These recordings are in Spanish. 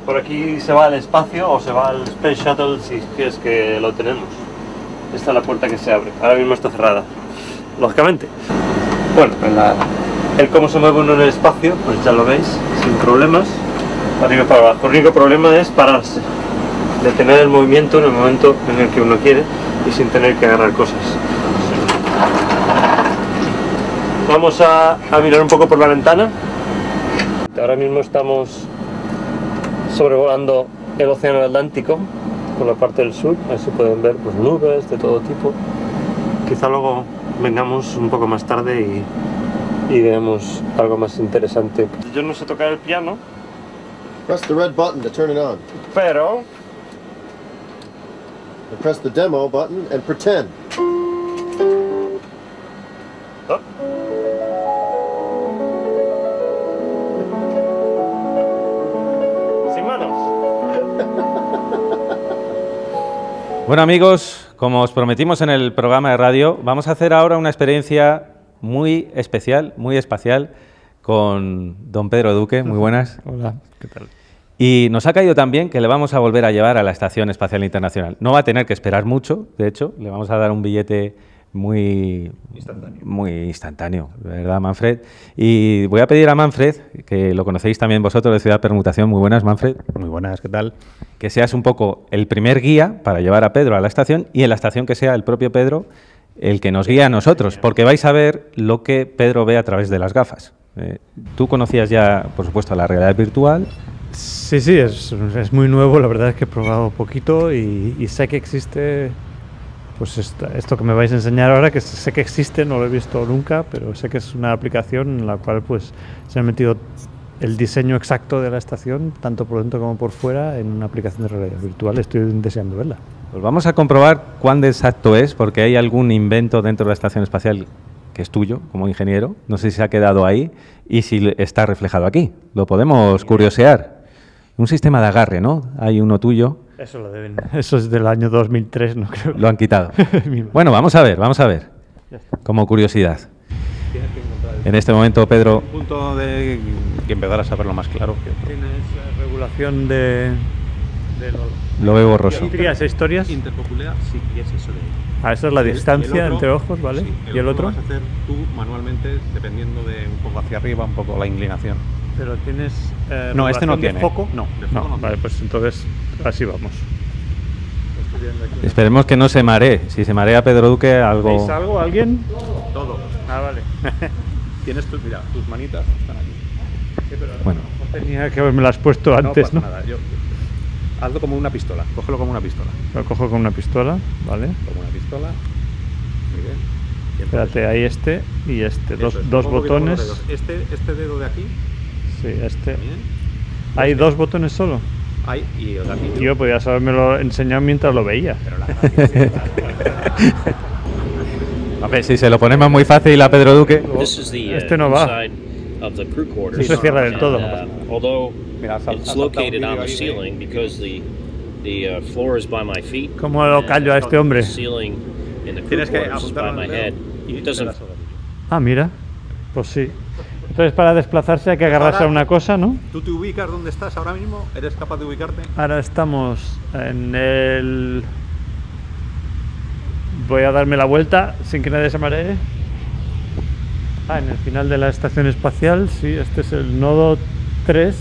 Por aquí se va al espacio o se va al Space Shuttle si es que lo tenemos. Esta es la puerta que se abre. Ahora mismo está cerrada, lógicamente. Bueno, el cómo se mueve uno en el espacio, pues ya lo veis, sin problemas. Arriba para abajo. El único problema es pararse, detener el movimiento en el momento en el que uno quiere y sin tener que agarrar cosas. Vamos a mirar un poco por la ventana. Ahora mismo estamos sobrevolando el océano Atlántico por la parte del sur. Ahí se pueden ver pues, nubes de todo tipo. Quizá luego vengamos un poco más tarde y veamos algo más interesante. Yo no sé tocar el piano, Press the red button to turn it on. pero And press the demo button and pretend. ¿no? Sin manos. Bueno amigos, como os prometimos en el programa de radio, vamos a hacer ahora una experiencia muy especial, muy espacial, con don Pedro Duque. Muy buenas. Hola, ¿qué tal? Y nos ha caído también que le vamos a volver a llevar a la Estación Espacial Internacional. No va a tener que esperar mucho, de hecho, le vamos a dar un billete muy instantáneo, ¿verdad, Manfred? Y voy a pedir a Manfred, que lo conocéis también vosotros de Ciudad Permutación. Muy buenas, Manfred. Muy buenas, ¿qué tal? Que seas un poco el primer guía para llevar a Pedro a la estación y en la estación que sea el propio Pedro el que nos guíe a nosotros, porque vais a ver lo que Pedro ve a través de las gafas. Tú conocías ya, por supuesto, la realidad virtual. Sí, es muy nuevo, la verdad es que he probado poquito y sé que existe, pues esto que me vais a enseñar ahora, que sé que existe, no lo he visto nunca, pero sé que es una aplicación en la cual pues se ha metido el diseño exacto de la estación, tanto por dentro como por fuera, en una aplicación de realidad virtual. Estoy deseando verla. Pues vamos a comprobar cuán exacto es, porque hay algún invento dentro de la estación espacial que es tuyo, como ingeniero. No sé si se ha quedado ahí y si está reflejado aquí. Lo podemos curiosear. Un sistema de agarre, ¿no? Hay uno tuyo. Eso lo deben. Eso es del año 2003, no creo. Lo han quitado. Bueno, vamos a ver. Como curiosidad. En este momento, Pedro... Un punto de que empezar a saberlo más claro. Tienes regulación de Lo veo borroso. ¿Historias e historias? Interpopular, sí, y es eso de... Esa es la distancia otro, entre ojos, ¿vale? Sí, ¿Y el otro? lo vas a hacer tú manualmente, dependiendo de un poco hacia arriba, un poco la inclinación. Pero tienes... No, este no regulación tiene. de foco. No, de foco no vale, tiene. pues entonces así vamos. Esperemos que no se maree. Si se marea Pedro Duque, algo... ¿Veis algo? ¿Alguien? Todo. Ah, vale. Tienes mira, tus manitas están aquí. Sí, pero Bueno. no tenía que haberme las puesto antes, no ¿no? pasa nada. Hazlo como una pistola. Cógelo como una pistola. Lo cojo con una pistola, ¿vale? Como una pistola. Muy bien. Y entonces, Espérate, ahí este y este. eso es, Dos un poquito con los botones. dedos. Este dedo de aquí. Sí, este. También. ¿Hay dos botones solo? Ahí y el de aquí. Tío, podías habérmelo enseñado mientras lo veía. Pero la gracia A ver, si se lo ponemos muy fácil a Pedro Duque... Este no va. Sí, se cierra del todo. Mira, It's located on the ceiling because the floor is by my feet. ¿Cómo lo callo a este hombre? The ceiling in the crew Tienes que quarters is by apuntarlo my en el head. dedo y It doesn't. Ah, mira. Pues sí. Entonces para desplazarse hay que agarrarse a una cosa, ¿no? ¿Tú te ubicas dónde estás ahora mismo? ¿Eres capaz de ubicarte? Ahora estamos en el... Voy a darme la vuelta sin que nadie se maree. Ah, en el final de la estación espacial, sí, este es el nodo 3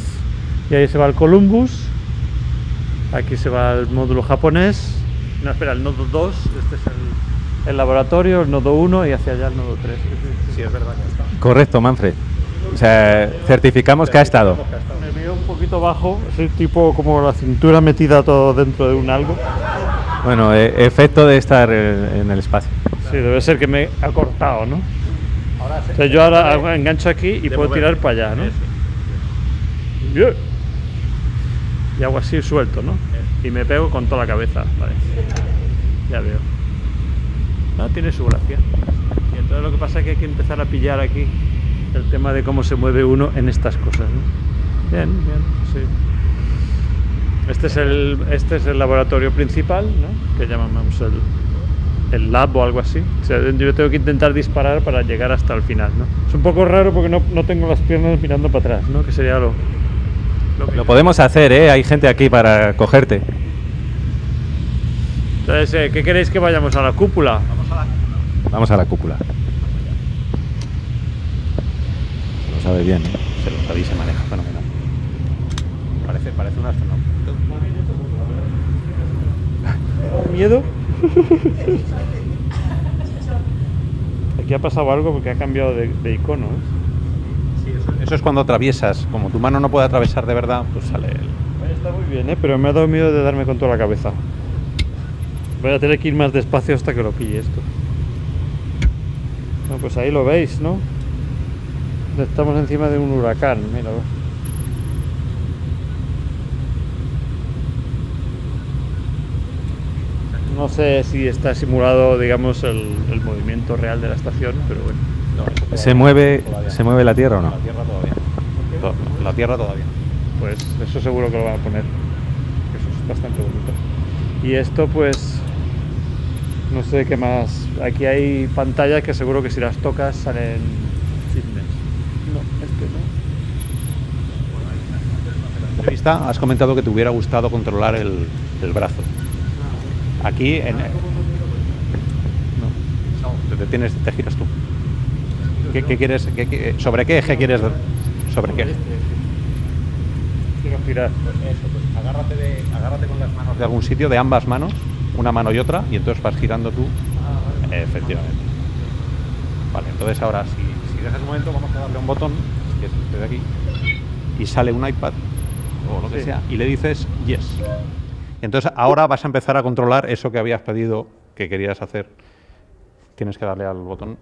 y ahí se va el Columbus. Aquí se va el módulo japonés. No, espera, el nodo 2, este es el laboratorio, el nodo 1 y hacia allá el nodo 3. Sí, es verdad que está. Correcto, Manfred. O sea, certificamos que ha estado. Me veo un poquito bajo, soy tipo como la cintura metida todo dentro de un algo. Bueno, efecto de estar en el espacio. Sí, debe ser que me ha cortado, ¿no? O sea, yo ahora engancho aquí y puedo tirar para allá, ¿no? Bien. Y hago así suelto, ¿no? Y me pego con toda la cabeza, vale. Ya veo. No, tiene su gracia. Y entonces lo que pasa es que hay que empezar a pillar aquí el tema de cómo se mueve uno en estas cosas, ¿no? Bien, sí. Este es el laboratorio principal, ¿no? Que llamamos el lab o algo así. O sea, yo tengo que intentar disparar para llegar hasta el final, ¿no? Es un poco raro porque no tengo las piernas mirando para atrás, ¿no? Que sería Lo podemos hacer, ¿eh? Hay gente aquí para cogerte. Entonces, ¿qué queréis que vayamos a la cúpula? Vamos a la cúpula. Se lo sabe bien, ¿eh? Se lo sabe y se maneja fenomenal. Parece un astronauta. ¿Miedo? Aquí ha pasado algo porque ha cambiado de icono, ¿eh? Sí, eso es cuando atraviesas. Como tu mano no puede atravesar de verdad, pues sale el... Está muy bien, pero me ha dado miedo de darme con toda la cabeza. Voy a tener que ir más despacio hasta que lo pille esto. Bueno, pues ahí lo veis, ¿no? Estamos encima de un huracán, mira. No sé si está simulado, digamos, el movimiento real de la estación, pero bueno. No, ¿Se mueve la Tierra o no? La Tierra todavía. La Tierra todavía. Pues eso seguro que lo van a poner. Eso es bastante bonito. Y esto, pues, no sé qué más. Aquí hay pantallas que seguro que si las tocas salen cisnes. No, este no. En la entrevista has comentado que te hubiera gustado controlar el brazo. Aquí no, te giras tú. ¿Qué quieres? ¿Sobre qué eje quieres? ¿Sobre qué? Quiero girar. Eso, pues agárrate con las manos de algún sitio, de ambas manos, una mano y otra, y entonces vas girando tú. Efectivamente. Vale, entonces ahora si dejas un momento, vamos a darle un botón, que es este de aquí, y sale un iPad o lo que sea, y le dices yes. Entonces ahora vas a empezar a controlar eso que habías pedido que querías hacer. Tienes que darle al botón.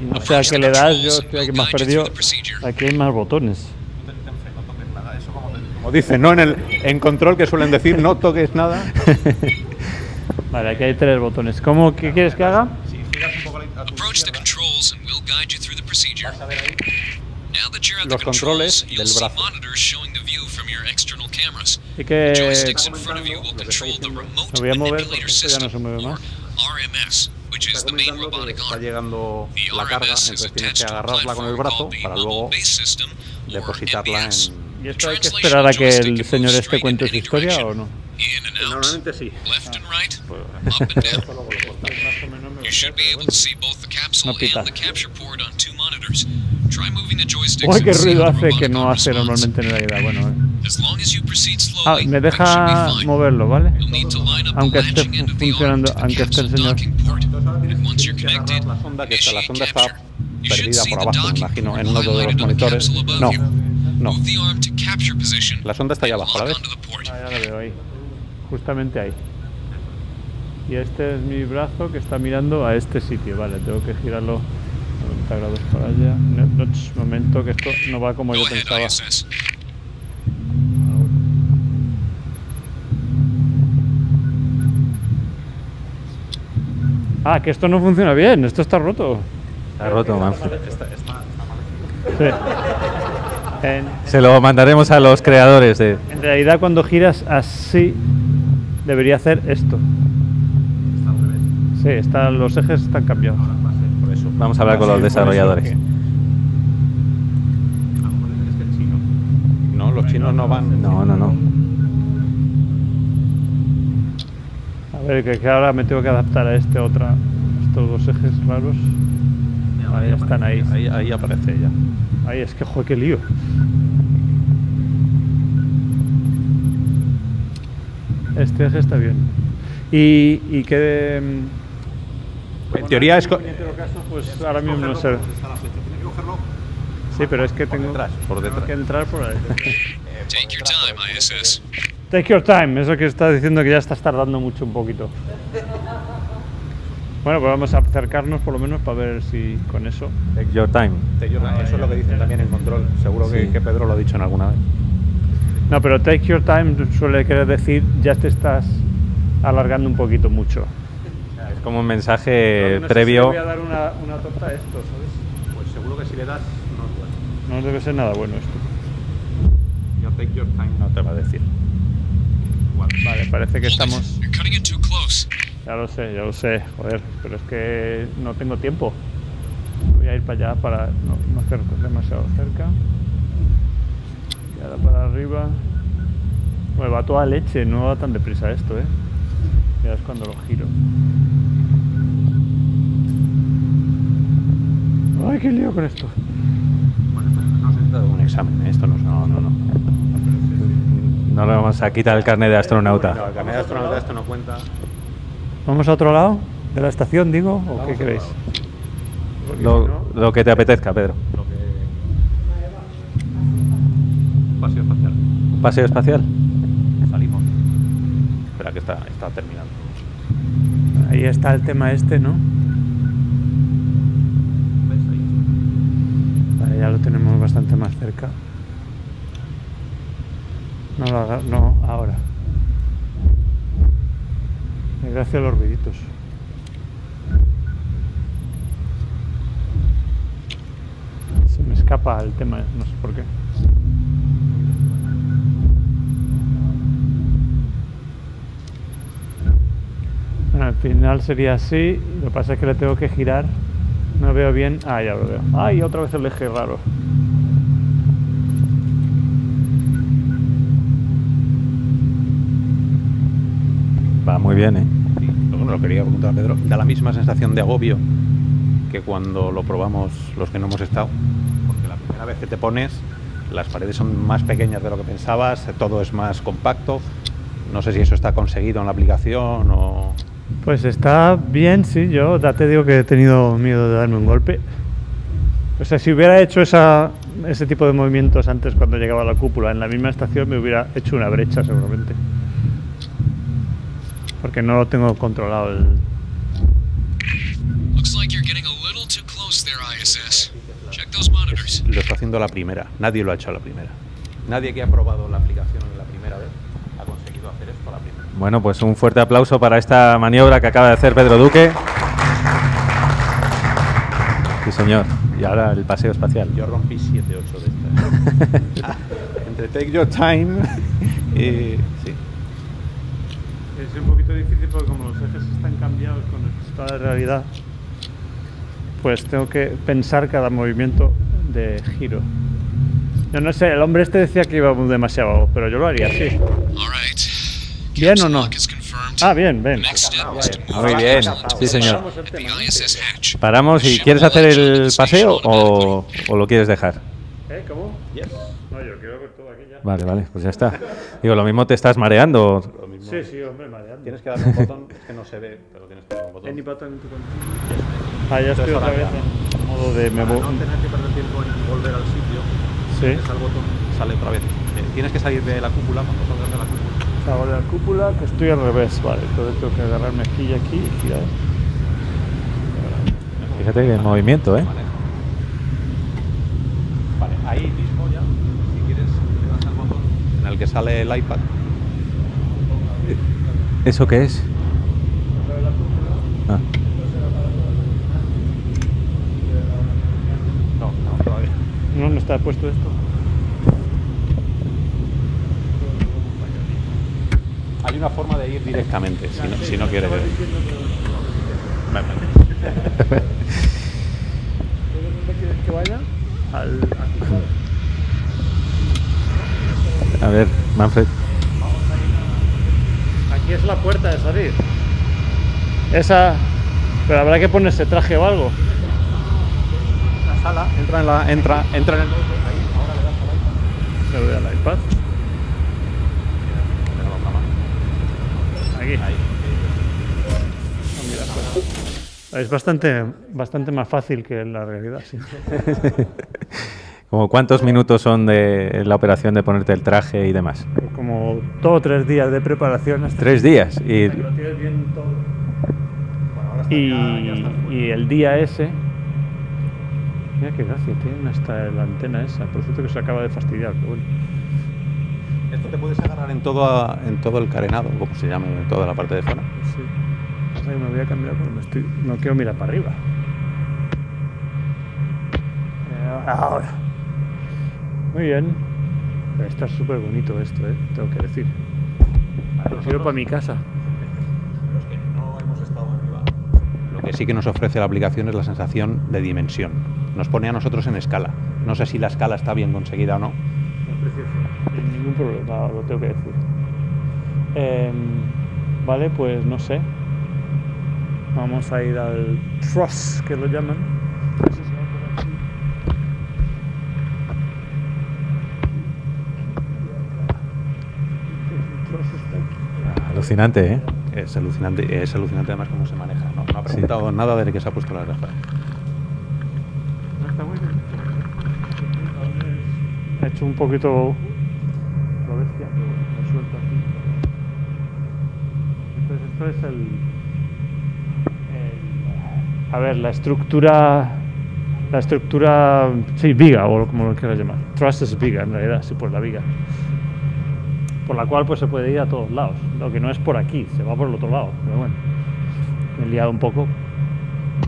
No sé a qué le das, yo estoy aquí más perdido. Aquí hay más botones. Como dicen, ¿no? En control que suelen decir no toques nada. Vale, aquí hay 3 botones. ¿Qué quieres que haga? Si giras un poco a tu izquierda, vas a ver ahí los controles del brazo. Así que me voy a mover porque esto ya no se mueve más. Está llegando la carga, entonces tienes que agarrarla con el brazo para luego depositarla en... ¿Y esto hay que esperar a que el señor este cuente su historia o no? Normalmente sí. No pita. Uy, qué ruido hace que no hace normalmente en realidad. Bueno, me deja moverlo, ¿vale? Aunque esté funcionando, aunque esté el señor. La sonda está perdida por abajo, me imagino, en uno de los monitores. No. La sonda está allá abajo, ¿la ves? Ah, ya la veo ahí. Justamente ahí. Y este es mi brazo que está mirando a este sitio. Vale, tengo que girarlo 90 grados para allá. Momento, que esto no va como yo pensaba. Ah, que esto no funciona bien, esto está roto. Está roto, Manfred. Sí. Se lo mandaremos a los creadores de... En realidad, cuando giras así, debería hacer esto. Sí, los ejes están cambiados. Por eso. Vamos a hablar con los desarrolladores. No, los chinos no van. No. A ver, que ahora me tengo que adaptar a estos 2 ejes raros. Ahí están ahí. Ahí aparece ya. Ahí es que, joder, qué lío. Este eje está bien. Y que... En teoría es... En otro caso, pues ahora mismo no sé. Sí, pero es que tengo que entrar por ahí. Take your time, ISS. Take your time, eso que está diciendo que ya estás tardando mucho un poquito. Bueno, pues vamos a acercarnos por lo menos para ver si con eso... Take your time. Eso es lo que dicen también en control. Seguro que Pedro lo ha dicho en alguna vez. No, pero take your time suele querer decir ya te estás alargando un poquito mucho. Es como un mensaje previo. Voy a dar una torta a esto, ¿sabes? Pues seguro que si le das no es bueno. No debe ser nada bueno esto. Yo take your time no te va a decir. Vale, parece que estamos... You're cutting it too close. Ya lo sé, joder, pero es que no tengo tiempo. Voy a ir para allá para no hacer demasiado cerca. Y ahora para arriba. Bueno, va toda leche, no va tan deprisa esto, Ya es cuando lo giro. Ay, qué lío con esto. Bueno, no se trata de un examen, esto no. No le vamos a quitar el carnet de astronauta. No, el carnet de astronauta esto no cuenta. ¿Vamos a otro lado de la estación, digo? ¿O qué queréis? Lo que te apetezca, Pedro. Paseo espacial. ¿Un paseo espacial? Salimos. Espera que está terminando. Ahí está el tema este, ¿no? ¿Ves ahí? Vale, ya lo tenemos bastante más cerca. No, ahora. Gracias a los ruiditos. Se me escapa el tema, no sé por qué. Bueno, al final sería así. Lo que pasa es que le tengo que girar. No veo bien. Ah, ya lo veo. Ay, otra vez el eje raro. Va muy bien, Sí, bueno, lo quería preguntar a Pedro. Da la misma sensación de agobio que cuando lo probamos los que no hemos estado. Porque la primera vez que te pones, las paredes son más pequeñas de lo que pensabas, todo es más compacto. No sé si eso está conseguido en la aplicación o... Pues está bien, sí. Yo ya te digo que he tenido miedo de darme un golpe. O sea, si hubiera hecho ese tipo de movimientos antes cuando llegaba a la cúpula en la misma estación, me hubiera hecho una brecha seguramente. Porque no lo tengo controlado el... Looks like you're getting a little too close there, ISS. Check those monitors. Lo está haciendo a la primera. Nadie lo ha hecho a la primera. Nadie que ha probado la aplicación en la primera vez ha conseguido hacer esto a la primera. Bueno, pues un fuerte aplauso para esta maniobra que acaba de hacer Pedro Duque. Sí, señor. Y ahora el paseo espacial. Yo rompí 7-8 de estas. Entre Take Your Time y... Sí. Es un poquito difícil porque como los ejes están cambiados con el estado de realidad, pues tengo que pensar cada movimiento de giro. Yo no sé, el hombre este decía que iba demasiado, pero yo lo haría así. All right. ¿Bien o Capsule no? lock is confirmed. Ah, bien, The ven. next step is to move Muy the bien. capsule into Sí, señor. the at the ISS hatch. ¿Paramos y quieres hacer el paseo o lo quieres dejar? ¿Cómo? No, yo quiero ver todo aquí ya. Vale, vale, pues ya está. Digo, lo mismo te estás mareando. Lo mismo. Sí, hombre, mareando. Tienes que darle un botón, es que no se ve, pero tienes que darle un botón. Any button en tu control. Ah, ya estoy otra vez en modo de me Para no tener que perder tiempo en volver al sitio, Sí. es al botón, sale otra vez. Tienes que salir de la cúpula cuando salgas de la cúpula. Salgo de la cúpula, que estoy al revés, vale. Entonces tengo que agarrarme aquí y aquí y girar. Fíjate que movimiento, ¿eh? Vale, ahí mismo ya, si quieres, le das al botón en el que sale el iPad. ¿Eso qué es? Ah. No, todavía. ¿No está puesto esto? Hay una forma de ir directamente, si no quieres. ¿Dónde quieres que vaya? A ver, Manfred. Aquí es la puerta de salir. Esa... Pero habrá que ponerse traje o algo. La sala, entra en el... Ahí, ahora le das al iPad. Le doy al iPad. Le das la mano. Aquí. Ahí. Es bastante más fácil que en la realidad, sí. Como ¿cuántos minutos son de la operación de ponerte el traje y demás? Como 2 o 3 días de preparación. Hasta 3 días. Y que lo tienes bien todo. Y el día ese... Mira qué gracia, tiene hasta la antena esa. Por cierto que se acaba de fastidiar, pero bueno. Esto te puedes agarrar en todo el carenado, como se llama, en toda la parte de fuera. Sí. Pasa que me voy a cambiar porque no quiero mirar para arriba. Ahora. Muy bien. Pero está súper bonito esto, tengo que decir. Lo quiero para mi casa. Los que no hemos estado arriba. Lo que sí que nos ofrece la aplicación es la sensación de dimensión. Nos pone a nosotros en escala. No sé si la escala está bien conseguida o no. Es precioso. Sin ningún problema, lo tengo que decir. Vale, pues no sé. Vamos a ir al truss, que lo llaman. No sé si va por aquí. El truss está aquí. Alucinante, ¿eh? Es alucinante además cómo se maneja. No ha preguntado nada desde que se ha puesto la gafas. No está muy bien. He hecho un poquito lo bestia, pero lo suelto aquí. Entonces esto es a ver, la estructura, sí, viga, o como lo quieras llamar. Truss es viga, en realidad, sí, por la viga. Por la cual pues se puede ir a todos lados. Lo que no es por aquí, se va por el otro lado. Pero bueno, me he liado un poco.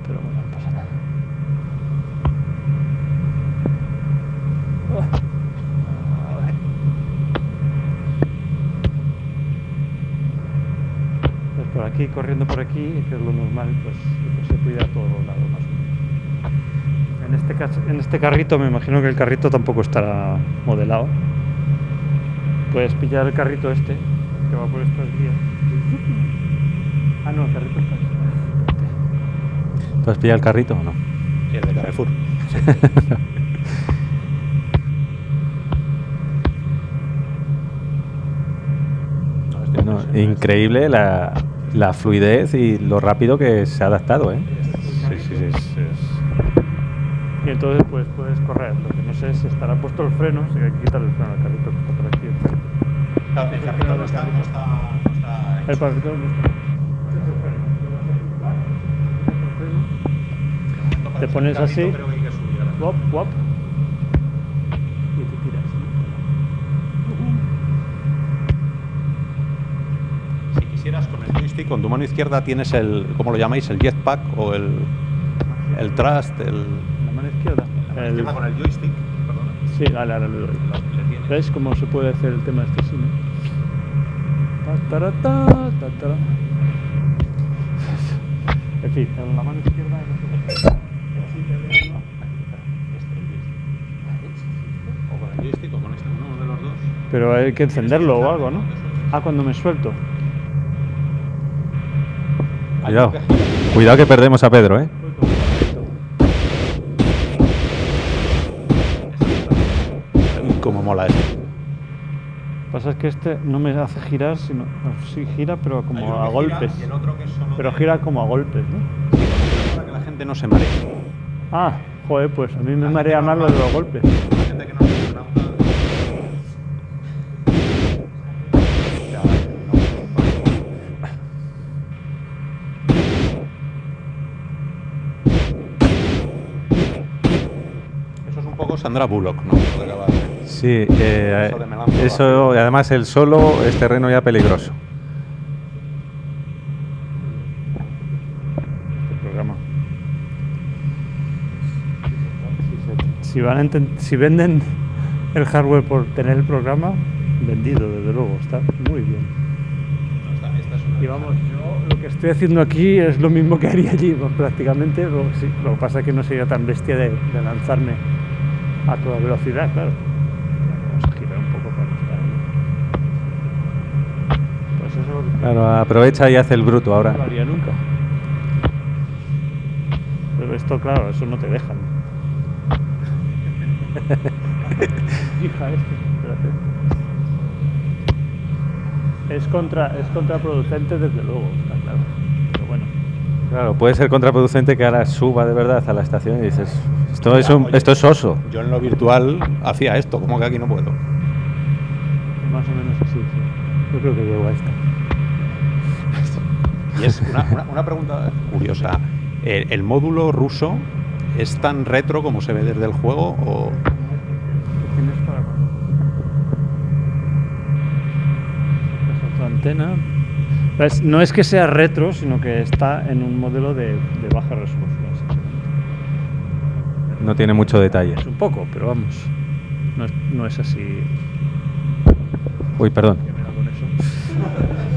Pero bueno, no pasa nada. Pues por aquí, corriendo por aquí, que es lo normal, pues se puede ir a todos los lados más o menos. En este carrito, me imagino que el carrito tampoco estará modelado. Puedes pillar el carrito este, que va por estas vías. Ah, no, el carrito está aquí. ¿Tú has pillado el carrito o no? El de Carrefour. No, increíble la fluidez y lo rápido que se ha adaptado, ¿eh? Sí. Y entonces pues puedes correr. Lo que no sé es si estará puesto el freno, si hay que quitar el freno al carrito que está por aquí. Claro, el carrito no está El carrito no está. Te pones así, wop, wop, y te tiras. Si quisieras con el joystick, con tu mano izquierda tienes el, ¿cómo lo llamáis? El jetpack o el thrust, La mano izquierda. con el joystick, perdona. Sí, ahora le doy. ¿Ves cómo se puede hacer el tema este? Sí, ¿no? En fin, en la mano izquierda O con el joystick o con este, uno de los dos. pero hay que encenderlo o algo, ¿no? Ah, cuando me suelto. Cuidado que perdemos a Pedro, ¿eh? Como mola esto. Lo que pasa es que este no me hace girar, sino sí gira, pero como a golpes. Pero gira como a golpes, ¿no? Para que la gente no se maree. Ah, joder, pues a mí me marea más lo de los golpes. La gente que no se Eso es un poco Sandra Bullock, ¿no? Sí, eso, además el solo es terreno ya peligroso. Este programa. Si venden el hardware por tener el programa, vendido, desde luego, está muy bien. Y vamos, yo lo que estoy haciendo aquí es lo mismo que haría allí, pues, prácticamente. Lo que pasa es que no sería tan bestia de lanzarme a toda velocidad, claro. Vamos a girar un poco para estar ahí. Pues eso es lo que Claro, aprovecha y hace el bruto ahora. no lo haría nunca. Pero esto, claro, eso no te dejan. Hija, espérate. Es contraproducente desde luego, está claro. Pero bueno. Claro, puede ser contraproducente que ahora suba de verdad a la estación y dices, esto es oso. Yo en lo virtual hacía esto, como que aquí no puedo. Más o menos así, sí. Yo creo que llego a esta. Y es una pregunta curiosa. ¿El módulo ruso es tan retro como se ve desde el juego o...? ¿Qué tienes para cuando? Es otra antena. Pues no es que sea retro, sino que está en un modelo de baja resolución. No tiene mucho detalle. Es un poco, pero vamos. No es así. Uy, perdón. Que me da con eso.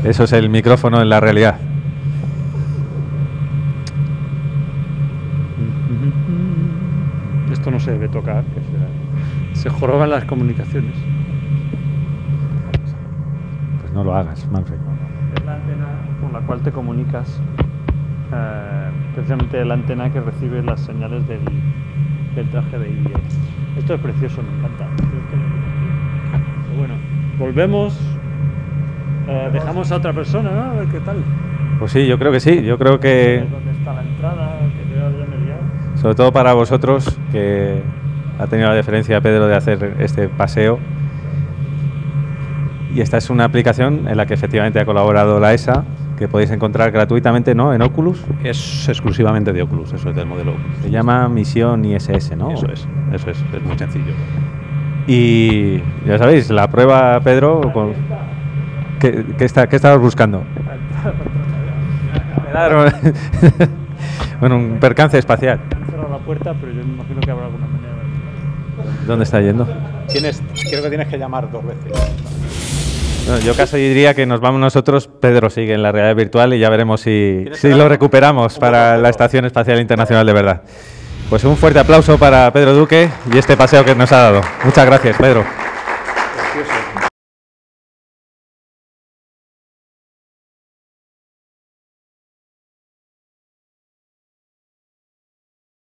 Eso es el micrófono en la realidad. Esto no se debe tocar, que se joroban las comunicaciones. no lo hagas, Manfred. Es la antena con la cual te comunicas, precisamente la antena que recibe las señales del traje de EVA. Esto es precioso, me encanta. Pero bueno, volvemos, dejamos a otra persona, ¿no? A ver qué tal. Pues sí, yo creo que sí, yo creo que... ¿Dónde está la entrada? Que veo ya me he liado. Sobre todo para vosotros, que ha tenido la deferencia Pedro de hacer este paseo. Y esta es una aplicación en la que efectivamente ha colaborado la ESA, que podéis encontrar gratuitamente, ¿no? En Oculus. Es exclusivamente de Oculus, eso es del modelo Oculus. Se llama Misión ISS, ¿no? Eso es muy sencillo. Y ya sabéis, la prueba, Pedro, con... ¿Qué estabas buscando? Bueno, un percance espacial. Han cerrado la puerta, pero yo me imagino que habrá alguna manera de... ¿Dónde está yendo? Creo que tienes que llamar 2 veces. No, yo casi diría que nos vamos nosotros, Pedro sigue en la realidad virtual y ya veremos si lo recuperamos para la Estación Espacial Internacional de verdad. Pues un fuerte aplauso para Pedro Duque y este paseo que nos ha dado. Muchas gracias, Pedro.